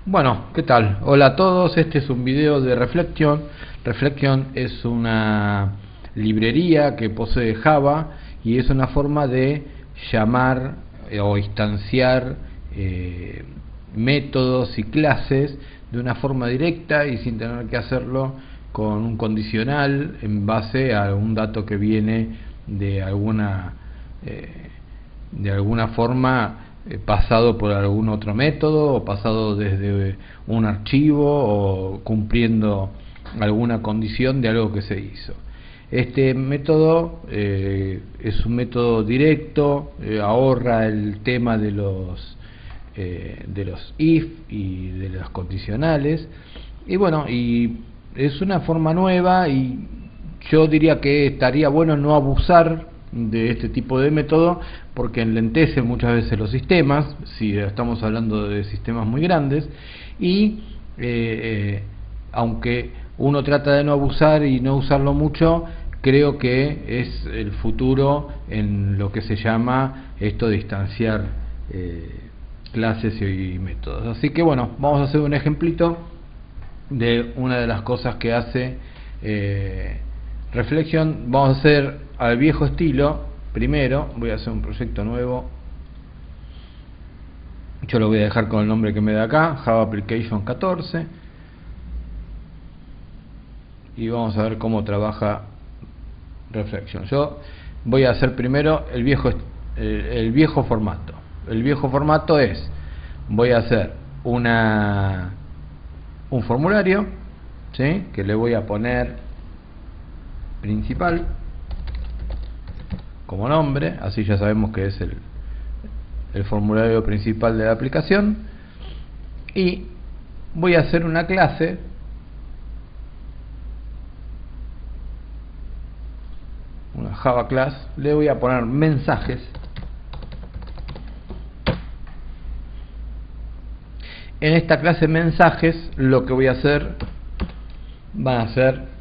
Bueno, ¿qué tal? Hola a todos, este es un video de Reflection. Reflection es una librería que posee Java y es una forma de llamar o instanciar métodos y clases de una forma directa y sin tener que hacerlo con un condicional en base a un dato que viene de alguna forma pasado por algún otro método o pasado desde un archivo o cumpliendo alguna condición de algo que se hizo. Este método es un método directo, ahorra el tema de los if y de los condicionales, y bueno, y es una forma nueva y yo diría que estaría bueno no abusar de este tipo de método porque enlentece muchas veces los sistemas si estamos hablando de sistemas muy grandes y aunque uno trata de no abusar y no usarlo mucho, creo que es el futuro en lo que se llama esto de instanciar clases y métodos. Así que bueno, vamos a hacer un ejemplito de una de las cosas que hace Reflection. Vamos a hacer al viejo estilo. Primero voy a hacer un proyecto nuevo, yo lo voy a dejar con el nombre que me da acá, Java Application 14, y vamos a ver cómo trabaja Reflection. Yo voy a hacer primero el viejo formato. El viejo formato es, voy a hacer un formulario, ¿sí?, que le voy a poner principal como nombre, así ya sabemos que es el formulario principal de la aplicación, y voy a hacer una clase una Java class, le voy a poner mensajes. En esta clase mensajes lo que voy a hacer van a ser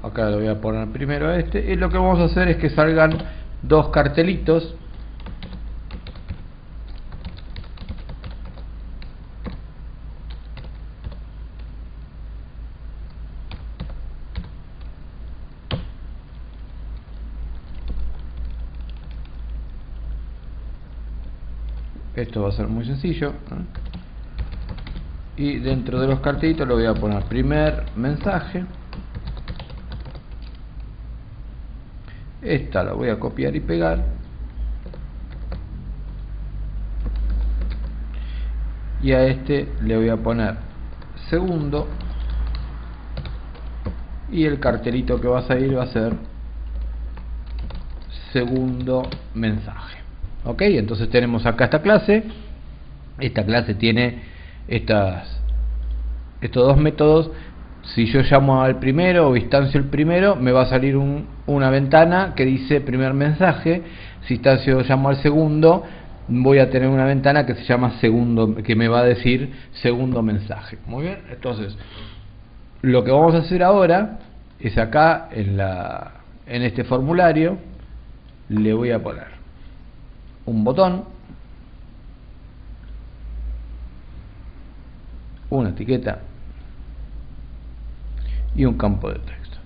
acá lo voy a poner primero a este, y lo que vamos a hacer es que salgan dos cartelitos esto va a ser muy sencillo, ¿no? Y dentro de los cartelitos le voy a poner primer mensaje. Esta la voy a copiar y pegar, y a este le voy a poner segundo, y el cartelito que va a salir va a ser segundo mensaje. Ok, entonces tenemos acá esta clase. Esta clase tiene estos dos métodos. Si yo llamo al primero o instancio el primero, me va a salir una ventana que dice primer mensaje. Si llamo al segundo, voy a tener una ventana que se llama segundo, que me va a decir segundo mensaje. Muy bien, entonces lo que vamos a hacer ahora es acá en este formulario le voy a poner un botón, una etiqueta y un campo de texto.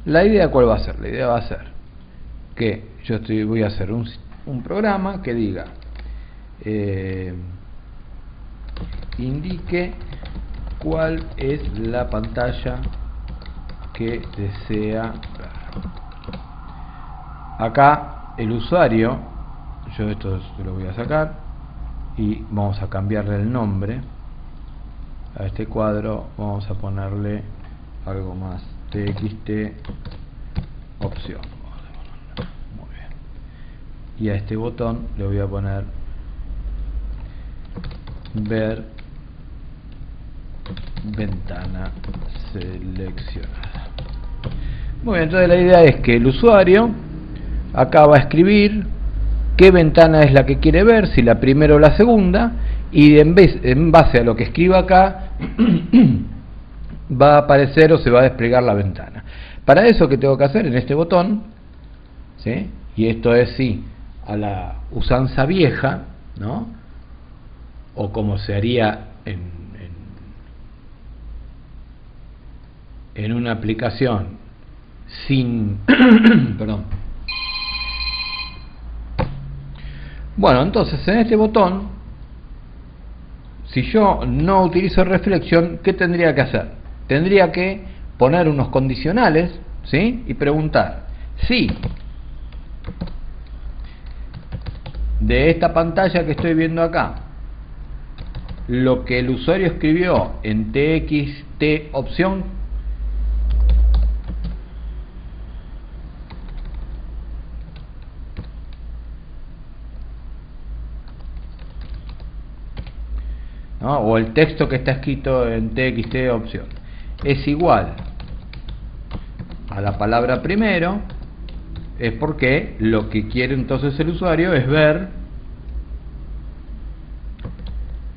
La idea, ¿cuál va a ser? La idea va a ser que yo voy a hacer un programa que diga indique cuál es la pantalla que desea ver. Acá el usuario, yo esto lo voy a sacar y vamos a cambiarle el nombre a este cuadro, vamos a ponerle algo más, txt opción. Muy bien. Y a este botón le voy a poner ver ventana seleccionada. Muy bien, entonces la idea es que el usuario acá va a escribir qué ventana es la que quiere ver, si la primera o la segunda, y en base a lo que escriba acá va a aparecer o se va a desplegar la ventana. Para eso, ¿qué tengo que hacer? En este botón, ¿sí? Y esto es, sí, a la usanza vieja, ¿no? O como se haría en una aplicación sin perdón. Bueno, entonces en este botón, si yo no utilizo reflexión, ¿qué tendría que hacer? Tendría que poner unos condicionales, ¿sí? Y preguntar si de esta pantalla que estoy viendo acá, lo que el usuario escribió en txt opción, ¿no? O el texto que está escrito en txt opción es igual a la palabra primero, es porque lo que quiere entonces el usuario es ver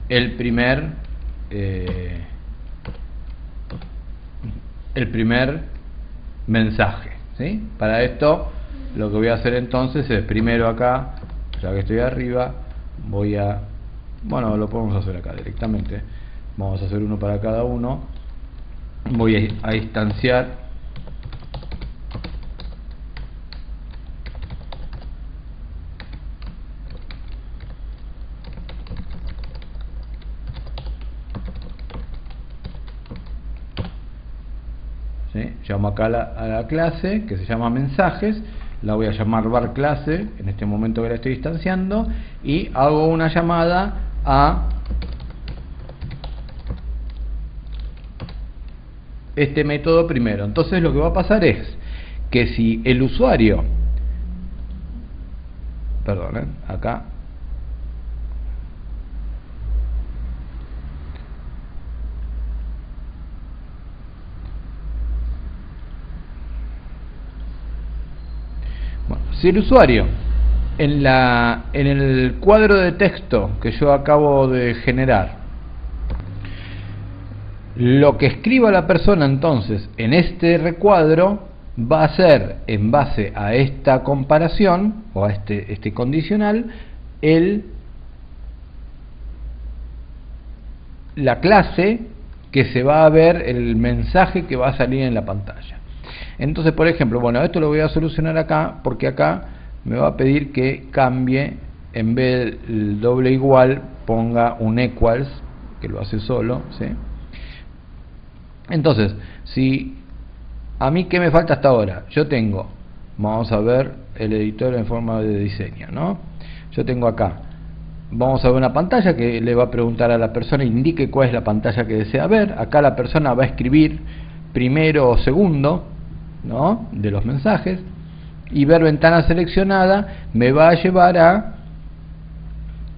el primer mensaje, ¿sí? Para esto lo que voy a hacer entonces es primero acá, ya que estoy arriba, voy a, bueno, lo podemos hacer acá directamente, vamos a hacer uno para cada uno, voy a instanciar ¿sí? Llamo acá a la clase que se llama mensajes, la voy a llamar var clase en este momento que la estoy instanciando, y hago una llamada a este método primero. Entonces lo que va a pasar es que si el usuario, perdón, acá si el usuario en el cuadro de texto que yo acabo de generar, lo que escriba la persona entonces en este recuadro va a ser, en base a esta comparación o a este condicional, la clase que se va a ver, el mensaje que va a salir en la pantalla. Entonces, por ejemplo, bueno, esto lo voy a solucionar acá, porque acá me va a pedir que cambie, en vez del doble igual, ponga un equals, que lo hace solo, ¿sí? Entonces, si a mí, ¿qué me falta hasta ahora? Yo tengo, vamos a ver el editor en forma de diseño, ¿no? Yo tengo acá, vamos a ver una pantalla que le va a preguntar a la persona, indique cuál es la pantalla que desea ver. Acá la persona va a escribir primero o segundo, ¿no?, de los mensajes, y ver ventana seleccionada me va a llevar a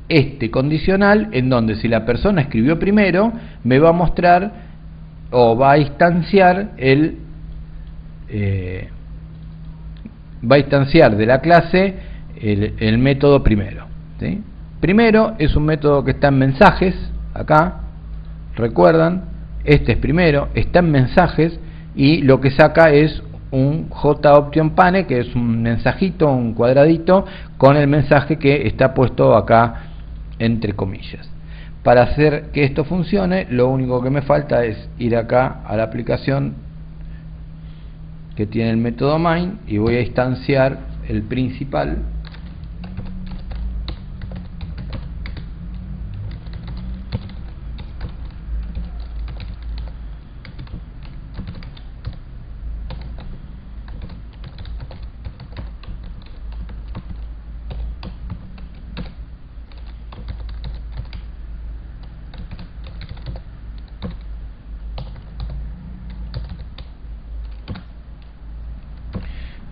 este condicional, en donde si la persona escribió primero, me va a mostrar o va a instanciar va a instanciar de la clase el método primero, ¿sí? Primero es un método que está en mensajes, acá, recuerdan, este es primero, está en mensajes, y lo que saca es un JOptionPane, que es un mensajito, un cuadradito, con el mensaje que está puesto acá entre comillas. Para hacer que esto funcione, lo único que me falta es ir acá a la aplicación que tiene el método main, y voy a instanciar el principal.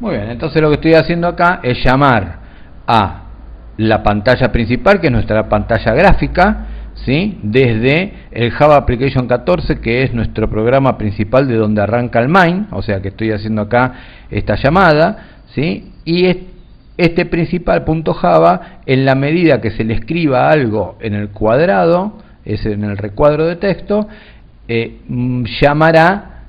Muy bien, entonces lo que estoy haciendo acá es llamar a la pantalla principal, que es nuestra pantalla gráfica, ¿sí?, desde el Java Application 14, que es nuestro programa principal de donde arranca el main, o sea que estoy haciendo acá esta llamada, ¿sí?, y este principal.java, en la medida que se le escriba algo en el cuadrado, es en el recuadro de texto, llamará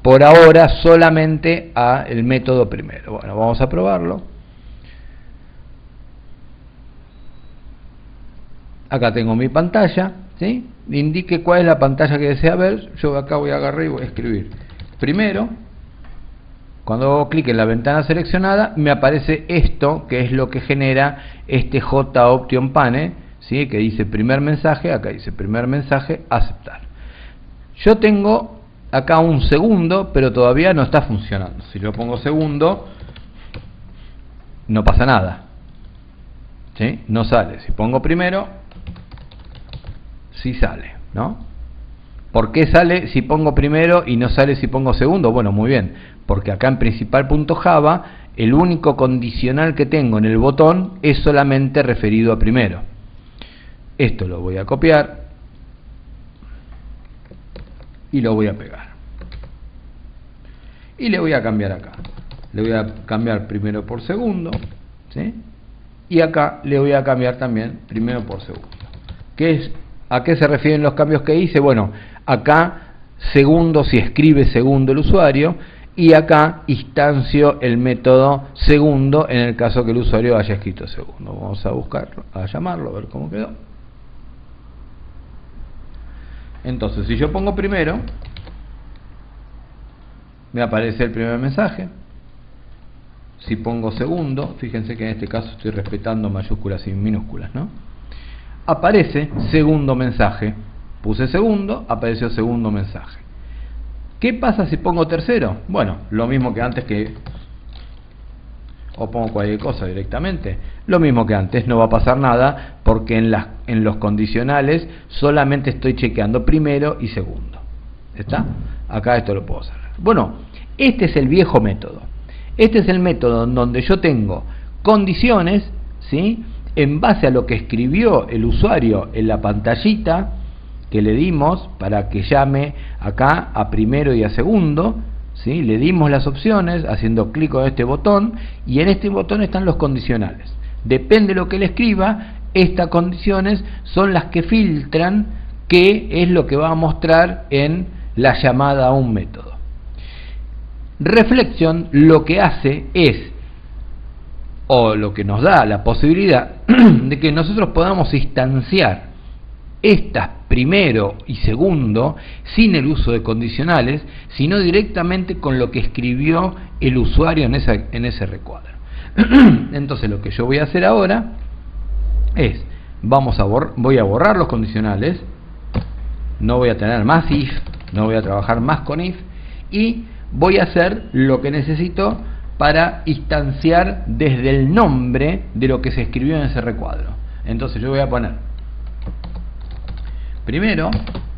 por ahora solamente a el método primero. Bueno, vamos a probarlo. Acá tengo mi pantalla, ¿sí? Indique cuál es la pantalla que desea ver. Yo acá voy a agarrar y voy a escribir primero. Cuando hago clic en la ventana seleccionada, me aparece esto, que es lo que genera este J-Option Pane, ¿sí? Que dice primer mensaje, acá dice primer mensaje, aceptar. Yo tengo acá un segundo, pero todavía no está funcionando. Si yo pongo segundo, no pasa nada, ¿sí? No sale. Si pongo primero, sí sale, ¿no? ¿Por qué sale si pongo primero y no sale si pongo segundo? Bueno, muy bien, porque acá en principal.java el único condicional que tengo en el botón es solamente referido a primero. Esto lo voy a copiar y lo voy a pegar. Y le voy a cambiar acá. Le voy a cambiar primero por segundo, ¿sí? Y acá le voy a cambiar también primero por segundo. ¿A qué se refieren los cambios que hice? Bueno, acá segundo si escribe segundo el usuario, y acá instancio el método segundo en el caso que el usuario haya escrito segundo. Vamos a buscarlo, a llamarlo, a ver cómo quedó. Entonces, si yo pongo primero, me aparece el primer mensaje. Si pongo segundo, fíjense que en este caso estoy respetando mayúsculas y minúsculas, ¿no? Aparece segundo mensaje. Puse segundo, apareció segundo mensaje. ¿Qué pasa si pongo tercero? Bueno, lo mismo que antes, o pongo cualquier cosa directamente. Lo mismo que antes, no va a pasar nada porque en los condicionales solamente estoy chequeando primero y segundo. ¿Está? Acá esto lo puedo hacer. Bueno, este es el viejo método. Este es el método en donde yo tengo condiciones, ¿sí? En base a lo que escribió el usuario en la pantallita que le dimos para que llame acá a primero y a segundo, ¿sí? Le dimos las opciones haciendo clic con este botón, y en este botón están los condicionales. Depende de lo que le escriba, estas condiciones son las que filtran qué es lo que va a mostrar en la llamada a un método. Reflexión lo que hace es, o lo que nos da la posibilidad de que nosotros podamos instanciar estas primero y segundo sin el uso de condicionales, sino directamente con lo que escribió el usuario en ese recuadro. Entonces lo que yo voy a hacer ahora es, voy a borrar los condicionales, no voy a tener más if, no voy a trabajar más con if, y voy a hacer lo que necesito para instanciar desde el nombre de lo que se escribió en ese recuadro. Entonces yo voy a poner, primero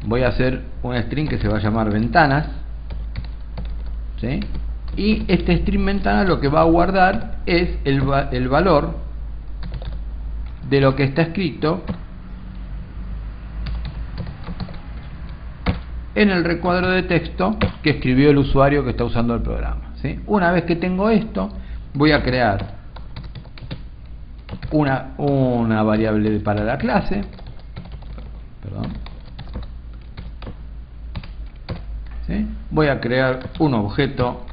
voy a hacer un string que se va a llamar ventanas, ¿sí? Y este string ventana lo que va a guardar es el valor de lo que está escrito en el recuadro de texto que escribió el usuario que está usando el programa, ¿sí? Una vez que tengo esto, voy a crear una variable para la clase, ¿sí? Voy a crear un objeto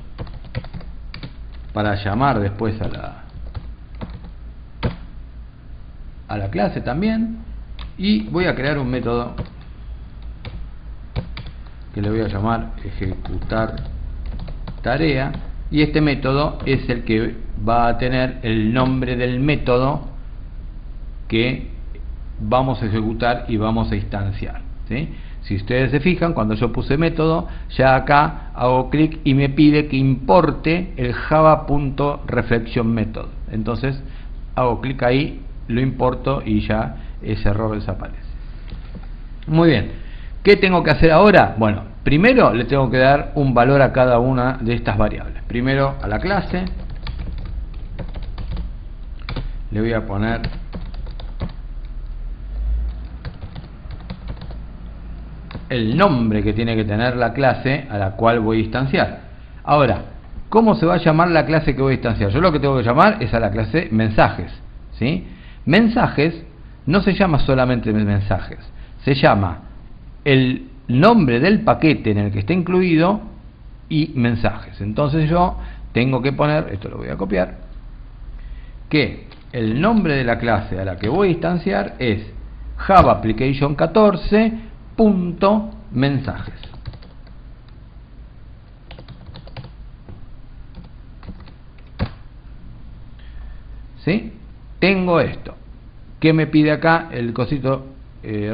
para llamar después a la clase también, y voy a crear un método que le voy a llamar ejecutar tarea, y este método es el que va a tener el nombre del método que vamos a ejecutar y vamos a instanciar, ¿sí? Si ustedes se fijan, cuando yo puse método, ya acá hago clic y me pide que importe el java.reflectionMethod. Entonces hago clic ahí, lo importo y ya ese error desaparece. Muy bien, ¿qué tengo que hacer ahora? Bueno, primero le tengo que dar un valor a cada una de estas variables. Primero a la clase le voy a poner el nombre que tiene que tener la clase a la cual voy a instanciar. Ahora, ¿cómo se va a llamar la clase que voy a instanciar? Yo lo que tengo que llamar es a la clase mensajes, ¿sí? Mensajes no se llama solamente mensajes, se llama nombre del paquete en el que está incluido y mensajes. Entonces yo tengo que poner, esto lo voy a copiar, que el nombre de la clase a la que voy a instanciar es Java Application 14.mensajes. ¿Sí? Tengo esto. ¿Qué me pide acá el cosito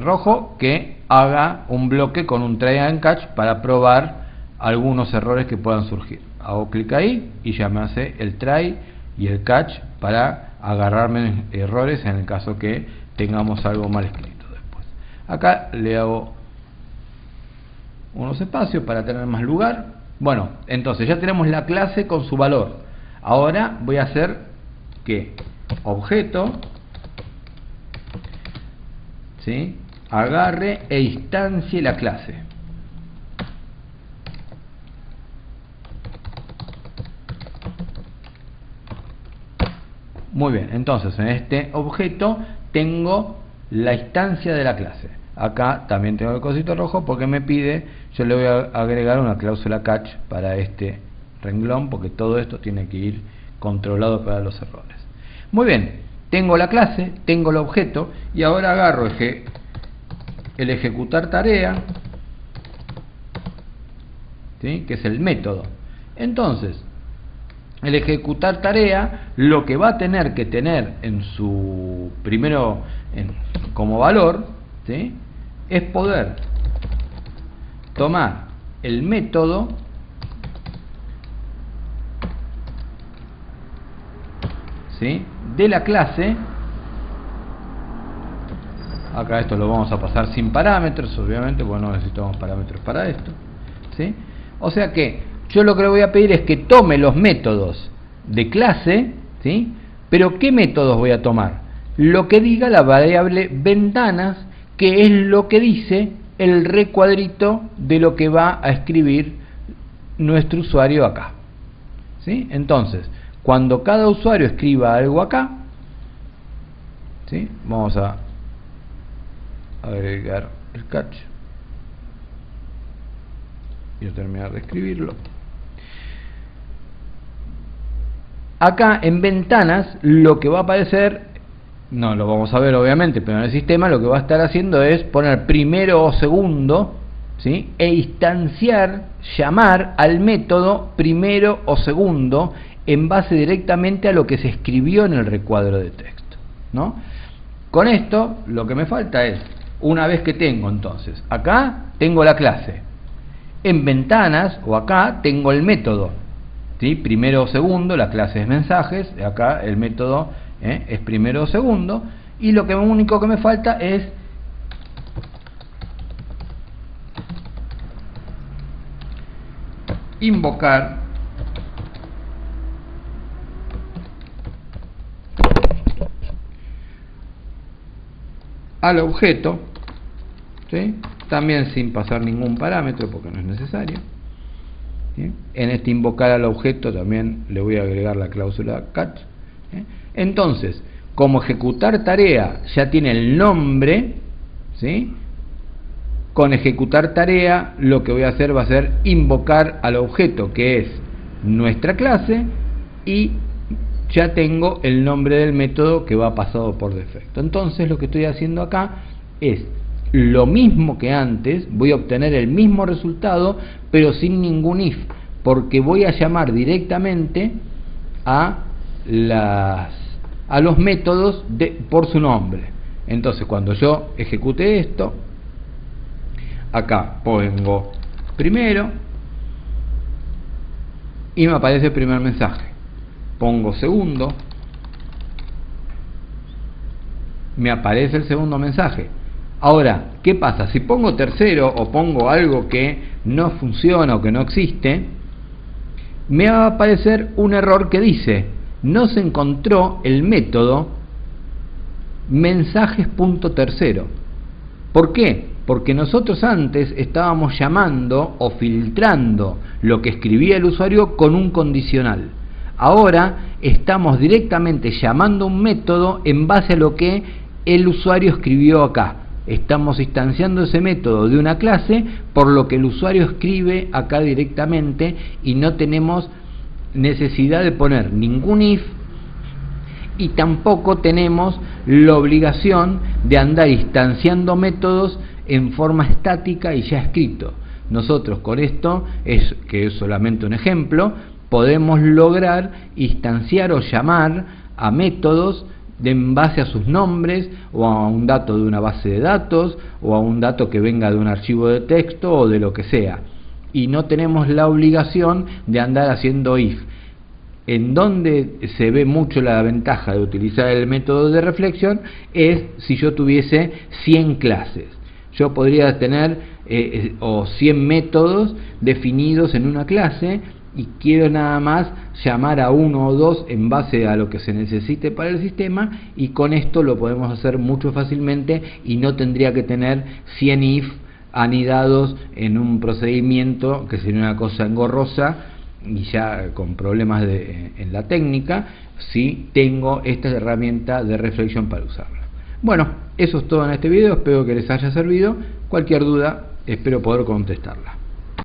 rojo? Que haga un bloque con un try and catch para probar algunos errores que puedan surgir. Hago clic ahí y ya me hace el try y el catch para agarrarme errores en el caso que tengamos algo mal escrito después. Acá le hago unos espacios para tener más lugar. Bueno, entonces ya tenemos la clase con su valor. Ahora voy a hacer que objeto, ¿sí?, agarre e instancie la clase. Muy bien, entonces en este objeto tengo la instancia de la clase. Acá también tengo el cosito rojo porque me pide, yo le voy a agregar una cláusula catch para este renglón, porque todo esto tiene que ir controlado para los errores. Muy bien, tengo la clase, tengo el objeto, y ahora agarro el ejecutar tarea, ¿sí?, que es el método. Entonces, el ejecutar tarea lo que va a tener que tener en su primero como valor, ¿sí?, es poder tomar el método, ¿sí?, de la clase. Acá esto lo vamos a pasar sin parámetros, obviamente, porque no necesitamos parámetros para esto, ¿sí? O sea que yo lo que le voy a pedir es que tome los métodos de clase, ¿sí?, pero ¿qué métodos voy a tomar? Lo que diga la variable ventanas, que es lo que dice el recuadrito de lo que va a escribir nuestro usuario acá, ¿sí? Entonces, cuando cada usuario escriba algo acá, ¿sí?, vamos a agregar el catch y a terminar de escribirlo. Acá en ventanas lo que va a aparecer, no lo vamos a ver obviamente, pero en el sistema lo que va a estar haciendo es poner primero o segundo, ¿sí?, e instanciar, llamar al método primero o segundo en base directamente a lo que se escribió en el recuadro de texto, ¿no? Con esto lo que me falta es, una vez que tengo entonces, acá tengo la clase, en ventanas o acá tengo el método, ¿sí?, primero o segundo, la clase es mensajes, acá el método es primero o segundo, y lo único que me falta es invocar al objeto, ¿sí?, también sin pasar ningún parámetro porque no es necesario, ¿sí? En este invocar al objeto también le voy a agregar la cláusula catch, ¿sí? Entonces, como ejecutar tarea ya tiene el nombre, ¿sí?, con ejecutar tarea lo que voy a hacer va a ser invocar al objeto que es nuestra clase, y ya tengo el nombre del método que va pasado por defecto. Entonces lo que estoy haciendo acá es lo mismo que antes, voy a obtener el mismo resultado pero sin ningún if, porque voy a llamar directamente a los métodos por su nombre. Entonces cuando yo ejecute esto, acá pongo primero y me aparece el primer mensaje, pongo segundo, me aparece el segundo mensaje. Ahora, ¿qué pasa? Si pongo tercero o pongo algo que no funciona o que no existe, me va a aparecer un error que dice no se encontró el método mensajes.tercero. ¿Por qué? Porque nosotros antes estábamos llamando o filtrando lo que escribía el usuario con un condicional. Ahora estamos directamente llamando un método en base a lo que el usuario escribió acá. estamos instanciando ese método de una clase por lo que el usuario escribe acá directamente y no tenemos necesidad de poner ningún if, y tampoco tenemos la obligación de andar instanciando métodos en forma estática y ya escrito. Nosotros con esto, que es solamente un ejemplo, podemos lograr instanciar o llamar a métodos en base a sus nombres, o a un dato de una base de datos, o a un dato que venga de un archivo de texto o de lo que sea, y no tenemos la obligación de andar haciendo if. En donde se ve mucho la ventaja de utilizar el método de reflexión es si yo tuviese 100 clases. Yo podría tener 100 métodos definidos en una clase y quiero nada más llamar a uno o dos en base a lo que se necesite para el sistema, y con esto lo podemos hacer mucho fácilmente y no tendría que tener 100 if anidados en un procedimiento que sería una cosa engorrosa y ya con problemas en la técnica, si tengo esta herramienta de reflexión para usarla. Bueno, eso es todo en este video, espero que les haya servido. Cualquier duda, espero poder contestarla.